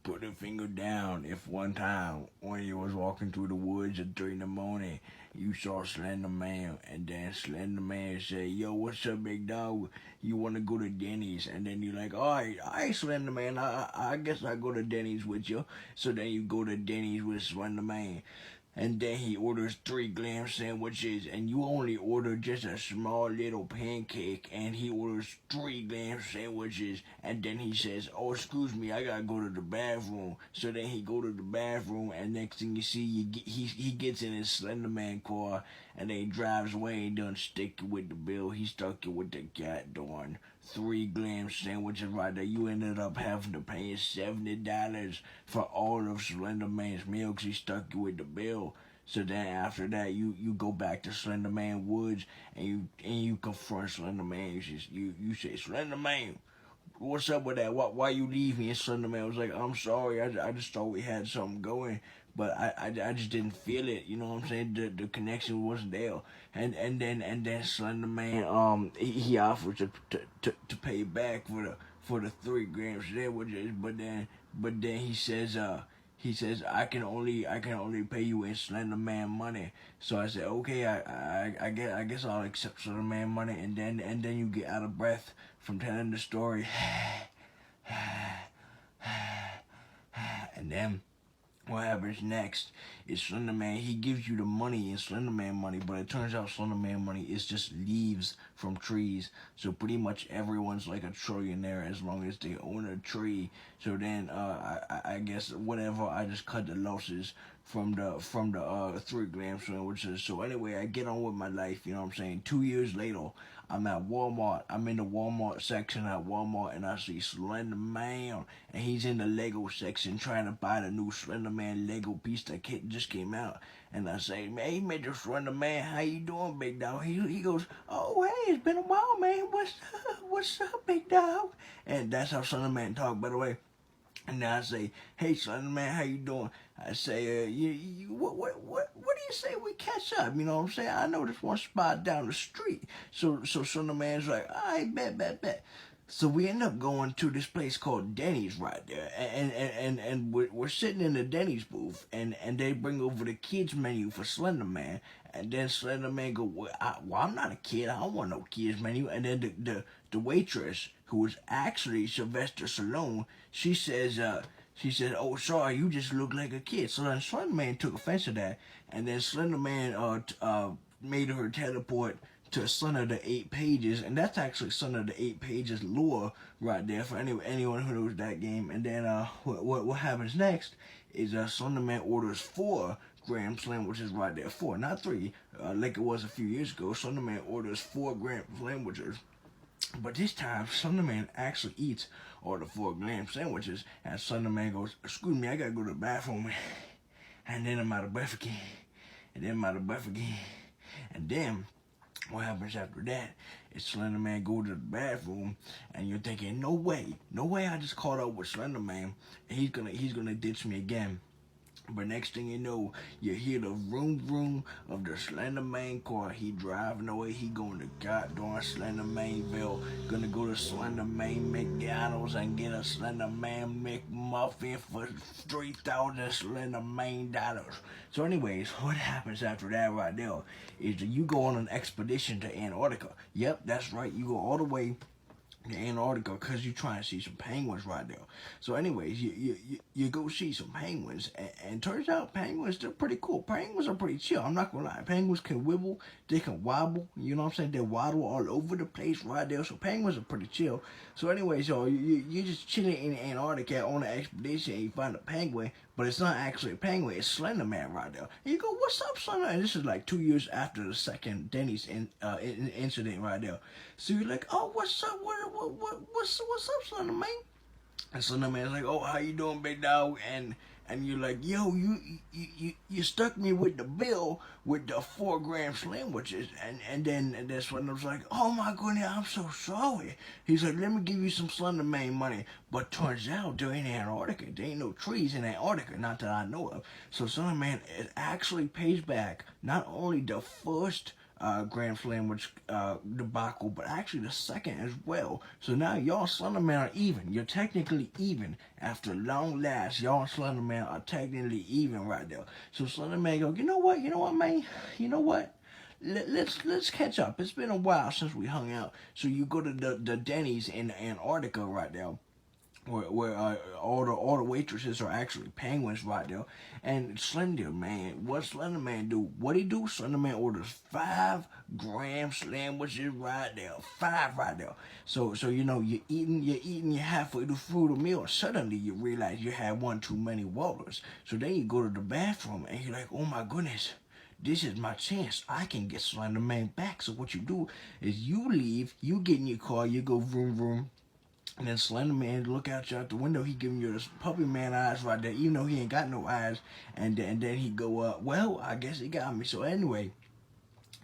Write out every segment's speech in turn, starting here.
put a finger down if one time when you was walking through the woods at 3 in the morning, you saw Slender Man, and then Slender Man say, "Yo, what's up, big dog? You want to go to Denny's?" And then you're like, all right, Slender Man, I guess I go to Denny's with you. So then you go to Denny's with Slender Man. And then he orders 3 glam sandwiches, and you only order just a small little pancake, and he orders 3 glam sandwiches, and then he says, "Oh, excuse me, I gotta go to the bathroom." So then he go to the bathroom, and next thing you see, he gets in his Slenderman car, and then he drives away and done stick it with the bill. He stuck it with the cat darn 3 glam sandwiches right there. You ended up having to pay $70 for all of Slender Man's meals. He stuck you with the bill. So then after that, you go back to Slender Man Woods, and you confront Slender Man. You say, "Slender Man, what's up with that? Why you leave me?" And Slender Man was like, "I'm sorry. I just thought we had something going, but I just didn't feel it. You know what I'm saying? The connection wasn't there." And then Slender Man he offers to pay back for the 3 gram sandwiches, but then he says I can only pay you in Slender Man money. So I said, okay, I guess I'll accept Slender Man money, and then you get out of breath from telling the story. And then what happens next is Slender Man, he gives you the money in Slender Man money, but it turns out Slender Man money is just leaves from trees. So pretty much everyone's like a trillionaire as long as they own a tree. So then I guess whatever, I just cut the losses from the 3 gram sandwiches. So anyway, I get on with my life, you know what I'm saying? 2 years later, I'm at Walmart. I'm in the Walmart section at Walmart, and I see Slender Man, and he's in the Lego section trying to buy the new Slender Man Lego piece that just came out. And I say, "Hey, Mr. Slender Man, how you doing, big dog?" He goes, "Oh, hey, it's been a while, man. What's up, big dog?" And that's how Slender Man talk, by the way. And then I say, "Hey, Slender Man, how you doing?" I say, what do you say we catch up? You know what I'm saying? I know this one spot down the street." So Slender Man's like, "All right, bet. So we end up going to this place called Denny's right there, and we're sitting in the Denny's booth, and they bring over the kids menu for Slender Man, and then Slender Man go, well, I'm not a kid, I don't want no kids menu." And then the waitress, who is actually Sylvester Stallone, she said, "Oh, sorry, you just look like a kid." So then Slender Man took offense to that, and then Slender Man made her teleport to Son of the Eight Pages, and that's actually Son of the Eight Pages lore right there for anyone who knows that game. And then what happens next is Slender Man orders 4 gram sandwiches right there, 4, not 3, like it was a few years ago. Slender Man orders 4 gram sandwiches. But this time, Slender Man actually eats all the 4 gram sandwiches, and Slender Man goes, "Excuse me, I gotta go to the bathroom," and then I'm out of breath again, and then I'm out of breath again, and then what happens after that is Slender Man go to the bathroom, and you're thinking, no way, I just caught up with Slender Man, and he's gonna ditch me again. But next thing you know, you hear the vroom vroom of the Slender Man car. He driving away. He going to goddamn Slender Manville. Gonna go to Slender Man McDonald's and get a Slender Man McMuffin for 3,000 Slender Man dollars. So anyways, what happens after that right there is that you go on an expedition to Antarctica. Yep, that's right. You go all the way to Antarctica because you're trying to see some penguins right there. So anyways, you go see some penguins, and turns out penguins, they're pretty cool. Penguins are pretty chill, I'm not gonna lie. Penguins can wibble, they can wobble, you know what I'm saying? They waddle all over the place right there, so penguins are pretty chill. So anyways, you're just chilling in Antarctica on an expedition, and you find a penguin, but it's not actually a penguin, it's Slender Man right there. And you go, "What's up, Slender?" And this is like 2 years after the second Denny's incident right there. So you're like, "Oh, what's up? What's up, Slender Man?" And Slender Man's like, "Oh, how you doing, big dog?" And you're like, "Yo, you stuck me with the bill with the 4 gram sandwiches." And then Slender's like, "Oh my goodness, I'm so sorry." He's like, "Let me give you some Slender Man money." But turns out they're in Antarctica. There ain't no trees in Antarctica, not that I know of. So Slender Man actually pays back not only the first Grand Sandwich debacle, but actually the second as well. So now y'all Slenderman are even. You're technically even. After long last, y'all Slenderman are technically even right there. So Slenderman go, you know what, man? You know what? Let's catch up. It's been a while since we hung out. So you go to the Denny's in Antarctica right now, where all the waitresses are actually penguins right there. And Slender Man, what Slender Man do? What he do? Slender Man orders 5 gram sandwiches right there, 5 right there. So you're halfway through the meal. Suddenly you realize you had one too many waters. So then you go to the bathroom and you're like, oh my goodness. This is my chance. I can get Slender Man back. So what you do is you leave, you get in your car, you go vroom vroom, and then Slender Man look out you out the window. He giving you this puppy man eyes right there, even though he ain't got no eyes. And then he go up. Well, I guess he got me. So anyway,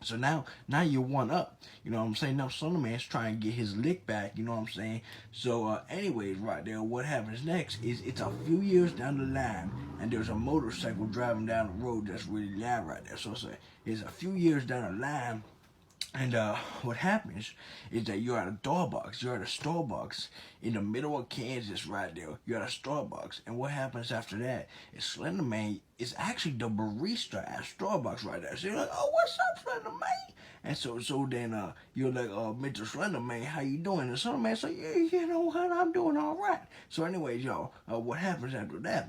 so now you're one up. You know what I'm saying? Now Slender Man's trying to get his lick back. You know what I'm saying? So anyways, right there, what happens next is it's a few years down the line, and there's a motorcycle driving down the road that's really loud right there. So it's a few years down the line. And what happens is that you're at a Starbucks. You're at a Starbucks in the middle of Kansas right there. You're at a Starbucks. And what happens after that is Slender Man is actually the barista at Starbucks right there. So you're like, oh, what's up, Slender Man? And so then you're like, Mr. Slenderman, how you doing? And Slender Man say, yeah, you know what, I'm doing all right. So anyways, y'all, what happens after that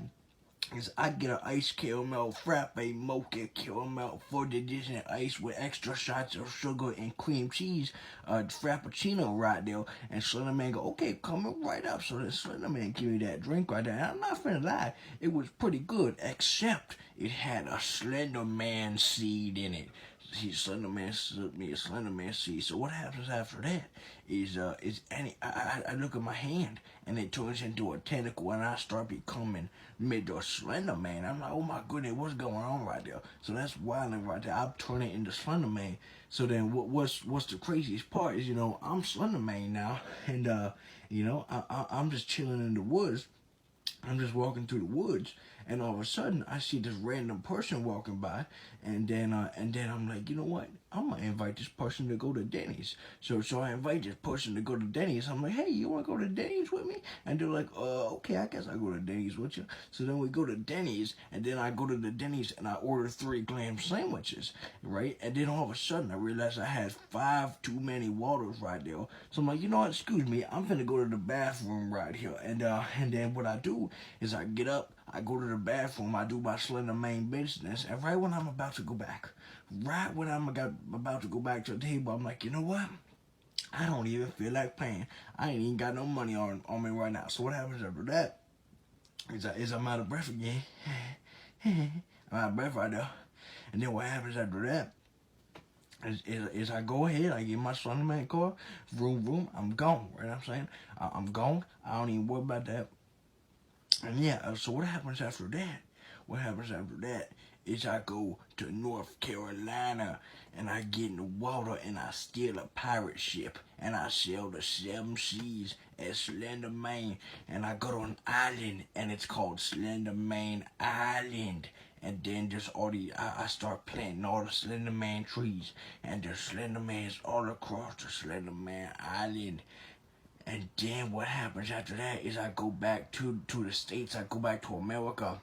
is I get an ice caramel frappe mocha caramel fudge edition ice with extra shots of sugar and cream cheese, frappuccino right there. And Slenderman go, okay, coming right up. So then Slenderman give me that drink right there. And I'm not finna lie, it was pretty good, except it had a Slenderman seed in it. See, Slenderman slipped me a Slenderman seed. So what happens after that is I look at my hand and it turns into a tentacle and I start becoming Mr. Slenderman. I'm like, oh my goodness, what's going on right there? So that's wilding right there. I'm turning into Slenderman. So then what's the craziest part is, I'm Slenderman now, and I'm just chilling in the woods. I'm just walking through the woods, and all of a sudden I see this random person walking by, and then I'm like, you know what? I'm gonna invite this person to go to Denny's. So I invite this person to go to Denny's. I'm like, hey, you wanna go to Denny's with me? And they're like, okay, I guess I'll go to Denny's with you. So then we go to Denny's, and then I go to the Denny's and I order 3 gram sandwiches, right? And then all of a sudden I realized I had 5 too many waters right there. So I'm like, you know what? Excuse me, I'm finna go to the bathroom right here. And then what I do is I get up, I go to the bathroom, I do my Slender Man business, and right when I'm about to go back to the table, I'm like, you know what? I don't even feel like paying. I ain't even got no money on me right now. So what happens after that is I'm out of breath again. I'm out of breath right there. And then what happens after that is I go ahead, I get my Slender Man car, vroom, I'm gone, right? I'm saying, I'm gone. I don't even worry about that. And yeah, so what happens after that? What happens after that is I go to North Carolina and I get in the water and I steal a pirate ship and I sail the 7 seas as Slender Man, and I go to an island and it's called Slender Man Island. And then there's I start planting all the Slender Man trees, and there's Slender Mans all across the Slender Man Island. And then what happens after that is I go back to the States, I go back to America,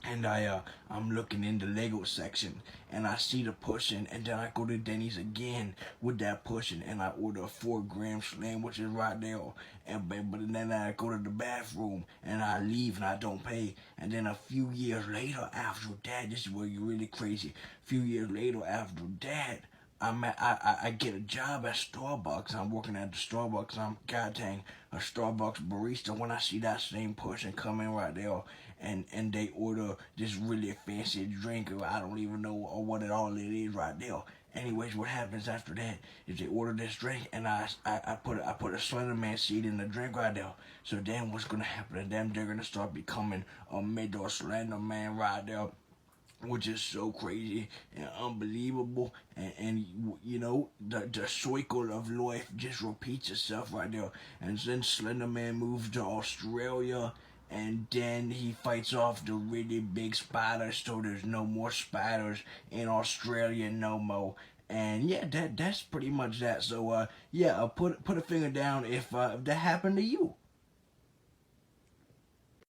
and I'm looking in the Lego section, and I see the pushing, and then I go to Denny's again with that pushing, and I order a 4 gram slam, which is right there, but then I go to the bathroom, and I leave, and I don't pay, and then a few years later after that, this is where you're really crazy, a few years later after that, I get a job at Starbucks. I'm working at the Starbucks. I'm god dang a Starbucks barista. When I see that same person come in right there, and they order this really fancy drink, or I don't even know what it all it is right there. Anyways, what happens after that is they order this drink, and I put a Slender Man seed in the drink right there. So then what's gonna happen to them? They're gonna start becoming a middle Slender Man right there, which is so crazy and unbelievable, and the cycle of life just repeats itself right there. And then Slender Man moves to Australia, and then he fights off the really big spiders, so there's no more spiders in Australia no more. And yeah, that's pretty much that. So yeah, put a finger down if that happened to you.